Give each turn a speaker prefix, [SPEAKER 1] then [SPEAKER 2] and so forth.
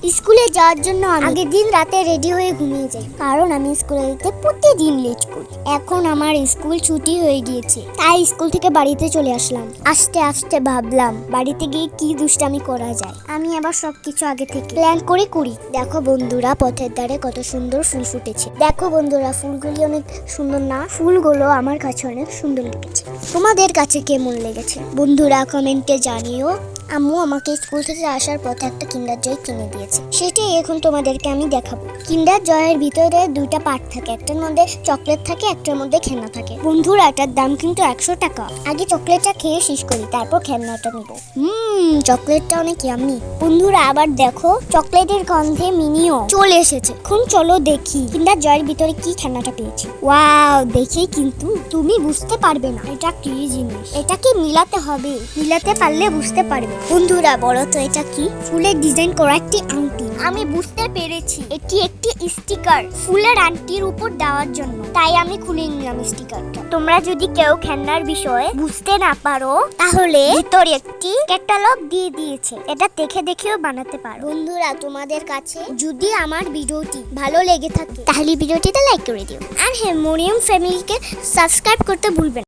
[SPEAKER 1] স্কুলে যাওয়ার জন্য আমি আগের দিন রাতে রেডি হয়ে ঘুমিয়ে যাই, কারণ আমি স্কুলে যেতে প্রতিদিন লেট করি। এখন আমার স্কুল ছুটি হয়ে গিয়েছে, তাই স্কুল থেকে বাড়িতে চলে আসলাম। আস্তে আস্তে ভাবলাম বাড়িতে গিয়ে কি দুষ্টামি করা যায়। আমি আবার সবকিছু আগে থেকে প্ল্যান করে করি। দেখো বন্ধুরা, পথের ধারে কত সুন্দর ফুল ফুটেছে। দেখো বন্ধুরা, ফুলগুলি অনেক সুন্দর না? ফুলগুলো আমার কাছে অনেক সুন্দর লেগেছে। তোমাদের কাছে কেমন লেগেছে বন্ধুরা কমেন্টে জানিও। আম্মু আমাকে স্কুল থেকে আসার পথে একটা কিন্ডার জয় কিনে দিয়েছে, সেটাই এখন তোমাদেরকে আমি দেখাবো। কিন্ডার জয়ের ভিতরে দুইটা পার্ট থাকে, একটার মধ্যে চকলেট থাকে, একটার মধ্যে খেলনা থাকে। বন্ধুরা, এটার দাম কিন্তু 100 টাকা। আগে চকলেটটা খেয়ে শেষ করি, তারপর খেলনাটা নিব। চকলেটটা অনেক ইয়াম্মি। বন্ধুরা, আবার দেখো চকলেটের গন্ধে মিনিও চলে এসেছে। এখন চলো দেখি কিন্ডার জয়ের ভিতরে কি খেলনাটা পেয়েছি। ওয়াও, দেখেই কিন্তু তুমি বুঝতে পারবে না এটা কি জিনিস। এটাকে মিলাতে হবে, মিলাতে পারলে বুঝতে পারবে। বন্ধুরা, বলো তো এটা কি? ফুলের ডিজাইন করা একটি আংটি। আমি বুঝতে পেরেছি, এটি একটি স্টিকার ফুলের আংটির উপর দেওয়ার জন্য। তাই আমি খুলে নিলাম স্টিকারটা। তোমরা যদি কেউ খেলনার বিষয়ে বুঝতে না পারো, তাহলে ভিতরে একটি ক্যাটালগ দিয়ে দিয়েছে, এটা দেখেও বানাতে পারো। বন্ধুরা, তোমাদের কাছে যদি আমার ভিডিওটি ভালো লেগে থাকে তাহলে ভিডিওটিতে লাইক করে দিও। আর হ্যাঁ, মরিয়ম ফ্যামিলিকে সাবস্ক্রাইব করতে ভুলবেন না।